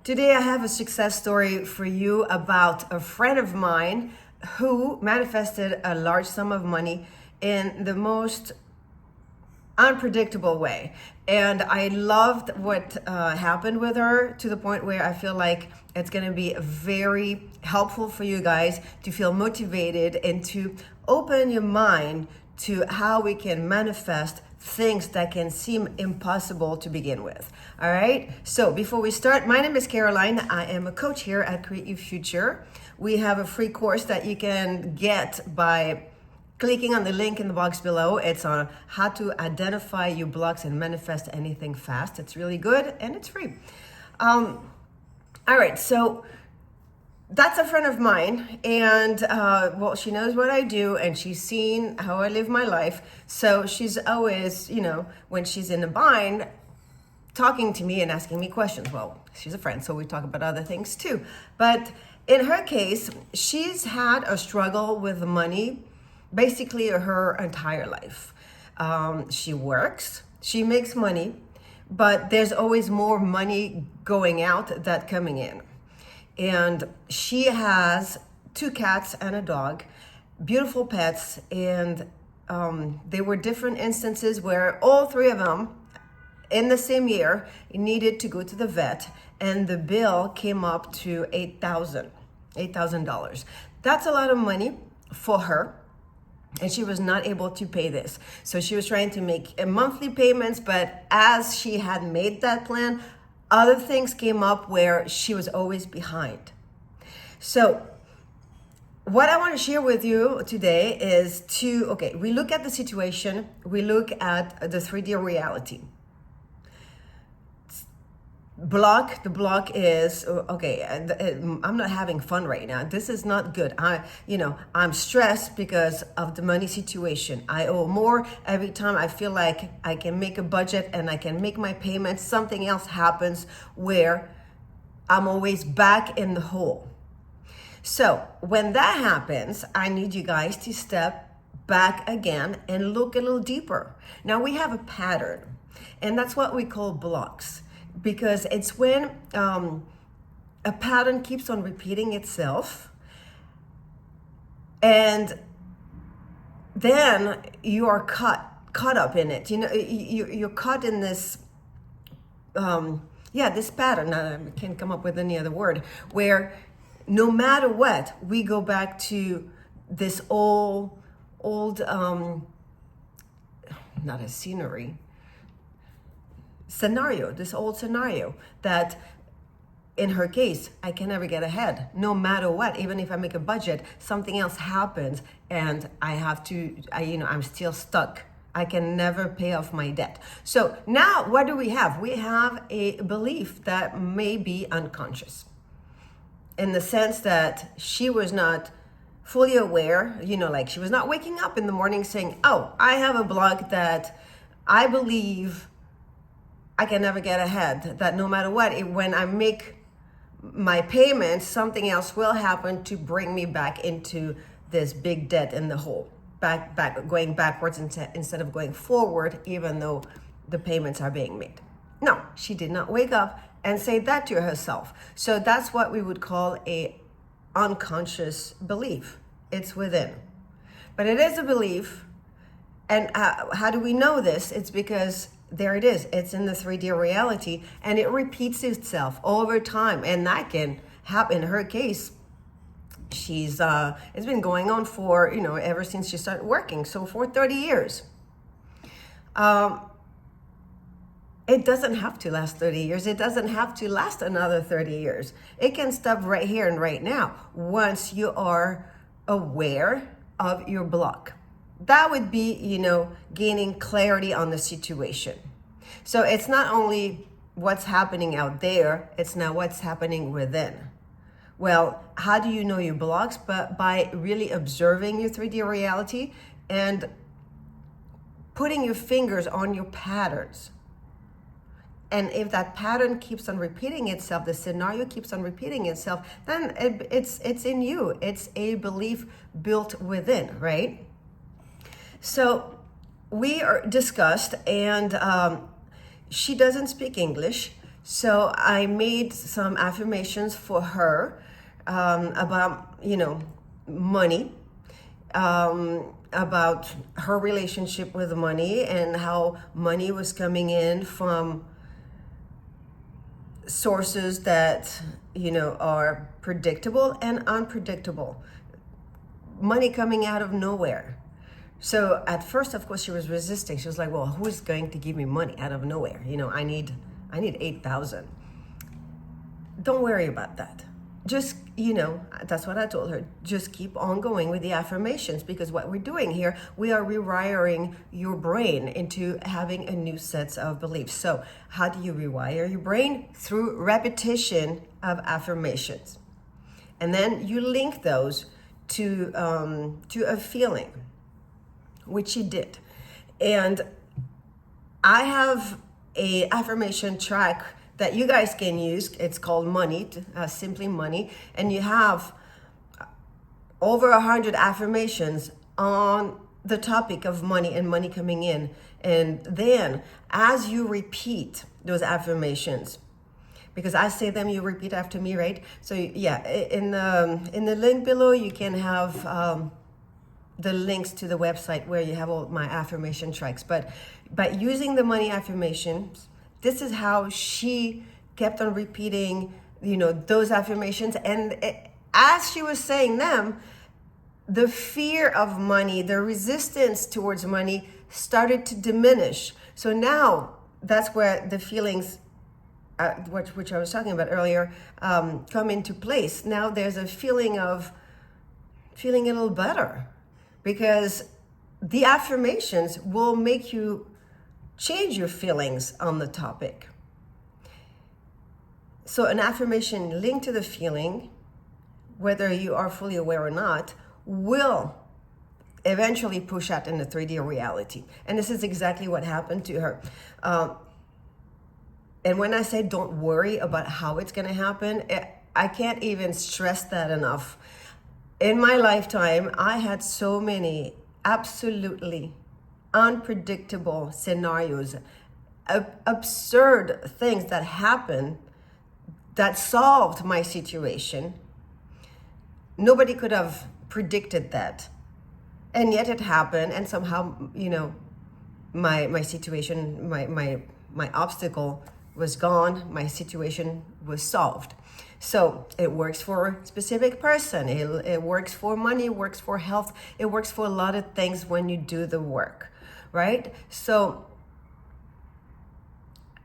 Today I have a success story for you about a friend of mine who manifested a large sum of money in the most unpredictable way. And I loved what happened with her, to the point where I feel like it's going to be very helpful for you guys to feel motivated and to open your mind to how we can manifest things that can seem impossible to begin with. All right. So before we start, my name is Caroline. I am a coach here at Create Your Future. We have a free course that you can get by clicking on the link in the box below. It's on how to identify your blocks and manifest anything fast. It's really good and it's free. All right. So that's a friend of mine, and well, she knows what I do, and she's seen how I live my life. So she's always, when she's in a bind, talking to me and asking me questions. Well, she's a friend, so we talk about other things too. But in her case, she's had a struggle with money basically her entire life. She works, she makes money, but there's always more money going out than coming in. And she has 2 cats and a dog, beautiful pets. And there were different instances where all 3 of them in the same year needed to go to the vet, and the bill came up to $8,000. That's a lot of money for her. And she was not able to pay this. So she was trying to make monthly payments, but as she had made that plan, other things came up where she was always behind. So what I want to share with you today is we look at the situation, we look at the 3D reality. The block is, I'm not having fun right now. This is not good. I'm stressed because of the money situation. I owe more every time I feel like I can make a budget and I can make my payments. Something else happens where I'm always back in the hole. So when that happens, I need you guys to step back again and look a little deeper. Now we have a pattern, and that's what we call blocks. Because it's when a pattern keeps on repeating itself, and then you are caught up in it. You're caught in this, this pattern. I can't come up with any other word. Where no matter what, we go back to this old, not a scenery. This old scenario that in her case, I can never get ahead no matter what. Even if I make a budget, something else happens and I'm still stuck. I can never pay off my debt. So now what do we have? We have a belief that may be unconscious, in the sense that she was not fully aware, like she was not waking up in the morning saying, oh, I have a block that I believe I can never get ahead, that no matter what, when I make my payments, something else will happen to bring me back into this big debt in the hole, going backwards instead of going forward, even though the payments are being made. No, she did not wake up and say that to herself. So that's what we would call a unconscious belief. It's within. But it is a belief. And how do we know this? It's because there it is. It's in the 3D reality, and it repeats itself over time. And that can happen. In her case, it's been going on for, ever since she started working. So for 30 years. It doesn't have to last 30 years. It doesn't have to last another 30 years. It can stop right here and right now once you are aware of your block. That would be, gaining clarity on the situation. So it's not only what's happening out there, it's now what's happening within. Well, how do you know your blocks? But by really observing your 3D reality and putting your fingers on your patterns. And if that pattern keeps on repeating itself, the scenario keeps on repeating itself, then it's in you. It's a belief built within, right? So we are discussed, and she doesn't speak English. So I made some affirmations for her about, money, about her relationship with money and how money was coming in from sources that, are predictable and unpredictable. Money coming out of nowhere. So at first, of course, she was resisting. She was like, well, who's going to give me money out of nowhere? I need 8,000. Don't worry about that. Just, that's what I told her. Just keep on going with the affirmations, because what we're doing here, we are rewiring your brain into having a new set of beliefs. So how do you rewire your brain? Through repetition of affirmations. And then you link those to a feeling, which she did. And I have a affirmation track that you guys can use. It's called Money, Simply Money. And you have over 100 affirmations on the topic of money and money coming in. And then as you repeat those affirmations, because I say them, you repeat after me, right? So yeah, in the link below, you can have the links to the website where you have all my affirmation tracks. But by using the money affirmations, this is how she kept on repeating, those affirmations. And as she was saying them, the fear of money, the resistance towards money started to diminish. So now that's where the feelings, which I was talking about earlier, come into place. Now there's a feeling of feeling a little better, because the affirmations will make you change your feelings on the topic. So an affirmation linked to the feeling, whether you are fully aware or not, will eventually push out in the 3D reality. And this is exactly what happened to her. And when I say don't worry about how it's going to happen, I can't even stress that enough. In my lifetime, I had so many absolutely unpredictable scenarios, absurd things that happened that solved my situation. Nobody could have predicted that. And yet it happened, and somehow, my situation, my obstacle was gone, my situation was solved. So it works for a specific person. It works for money, it works for health, it works for a lot of things when you do the work, right? So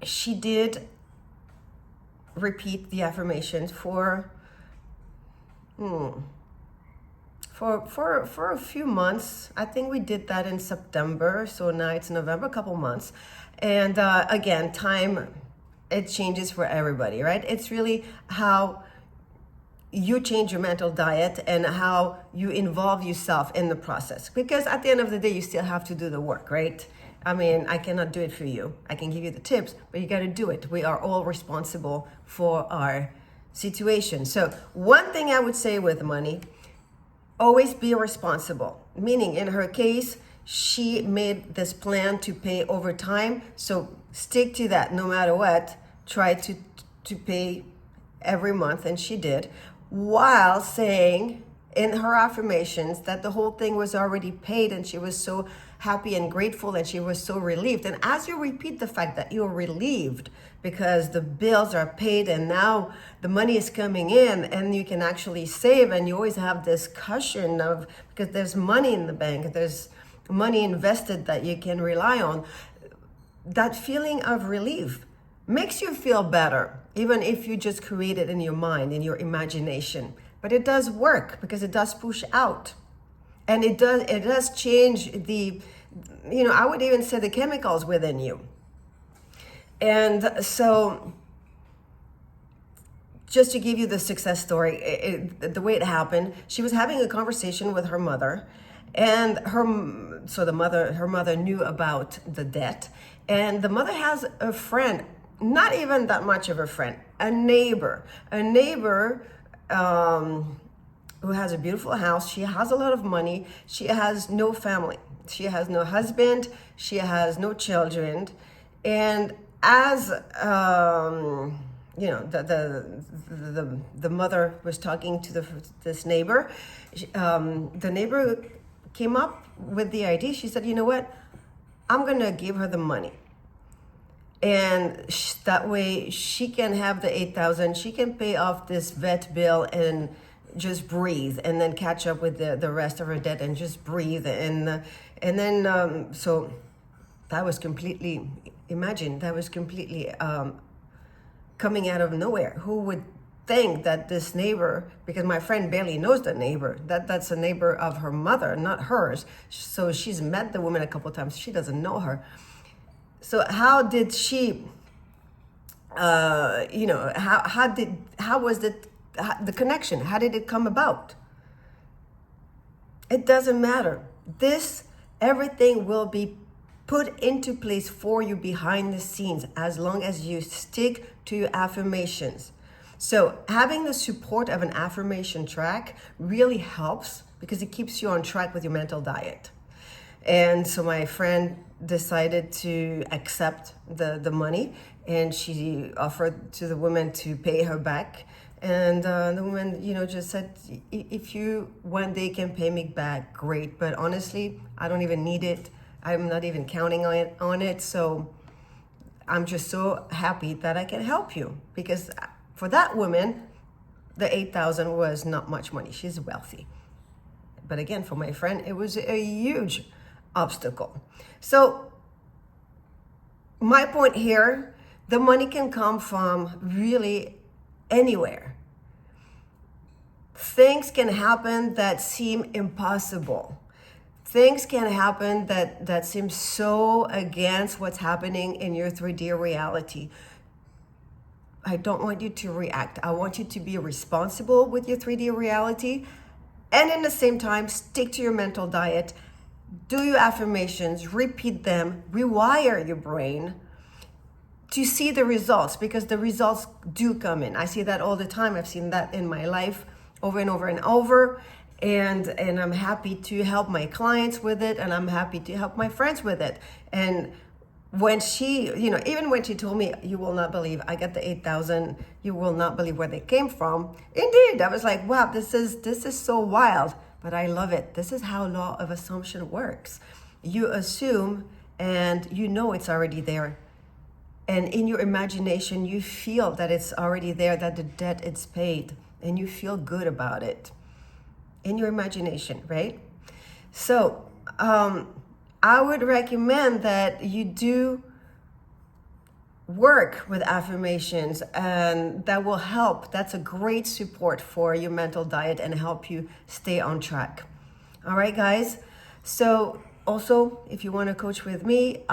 she did repeat the affirmations for a few months. I think we did that in September, so now it's November, a couple months. And again, time, it changes for everybody, right? It's really how you change your mental diet and how you involve yourself in the process. Because at the end of the day, you still have to do the work, right? I mean, I cannot do it for you. I can give you the tips, but you got to do it. We are all responsible for our situation. So one thing I would say with money, always be responsible. Meaning, in her case, she made this plan to pay over time. So stick to that no matter what. Try to pay every month, and she did, while saying in her affirmations that the whole thing was already paid, and she was so happy and grateful, and she was so relieved. And as you repeat the fact that you're relieved because the bills are paid and now the money is coming in and you can actually save, and you always have this cushion of, because there's money in the bank, there's money invested that you can rely on, that feeling of relief makes you feel better, even if you just create it in your mind, in your imagination. But it does work, because it does push out. And it does change the, I would even say the chemicals within you. And so, just to give you the success story, the way it happened, she was having a conversation with her mother, and her mother knew about the debt, and the mother has a friend, not even that much of a friend, a neighbor who has a beautiful house. She has a lot of money. She has no family. She has no husband. She has no children. And as the mother was talking to this neighbor, the neighbor came up with the idea. She said, you know what, I'm gonna give her the money, and that way she can have the 8,000. She can pay off this vet bill and just breathe, and then catch up with the rest of her debt and just breathe. And then so that was completely, imagine, that was completely coming out of nowhere. Who would think that this neighbor, because my friend barely knows the neighbor, that's a neighbor of her mother, not hers. So she's met the woman a couple times. She doesn't know her. So how did she, how was the connection? How did it come about? It doesn't matter. Everything will be put into place for you behind the scenes as long as you stick to your affirmations. So having the support of an affirmation track really helps because it keeps you on track with your mental diet. And so my friend decided to accept the money, and she offered to the woman to pay her back. And the woman, just said, if you one day can pay me back, great. But honestly, I don't even need it. I'm not even counting on it. So I'm just so happy that I can help you, because for that woman, the 8,000 was not much money. She's wealthy. But again, for my friend, it was a huge obstacle. So my point here, the money can come from really anywhere. Things can happen that seem impossible. Things can happen that seem so against what's happening in your 3D reality. I don't want you to react. I want you to be responsible with your 3D reality, and in the same time, stick to your mental diet. Do your affirmations, repeat them, rewire your brain to see the results, because the results do come in. I see that all the time. I've seen that in my life over and over and over. And I'm happy to help my clients with it, and I'm happy to help my friends with it. And when she, even when she told me, you will not believe I got the 8,000, you will not believe where they came from. Indeed, I was like, wow, this is so wild, but I love it. This is how law of assumption works. You assume, and it's already there. And in your imagination, you feel that it's already there, that the debt is paid, and you feel good about it in your imagination, right? So I would recommend that you do work with affirmations, and that will help. That's a great support for your mental diet and help you stay on track. All right, guys. So also, if you want to coach with me,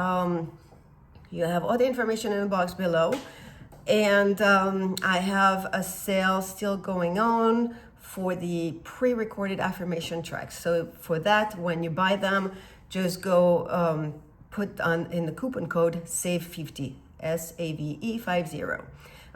you have all the information in the box below. And I have a sale still going on for the pre-recorded affirmation tracks. So for that, when you buy them, just go put on in the coupon code SAVE50, SAVE50.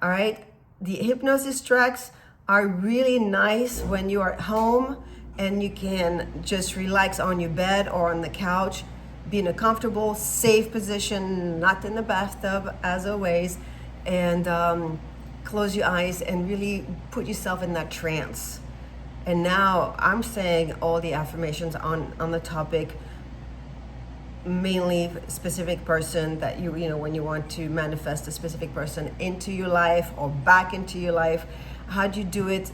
All right. The hypnosis tracks are really nice when you are at home and you can just relax on your bed or on the couch, be in a comfortable, safe position, not in the bathtub as always, and close your eyes and really put yourself in that trance. And now I'm saying all the affirmations on the topic, mainly specific person that you when you want to manifest a specific person into your life or back into your life. How do you do it?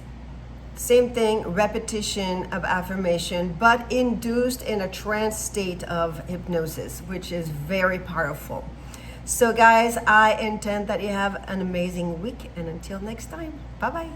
Same thing, repetition of affirmation, but induced in a trance state of hypnosis, which is very powerful. So guys, I intend that you have an amazing week, and until next time, bye-bye.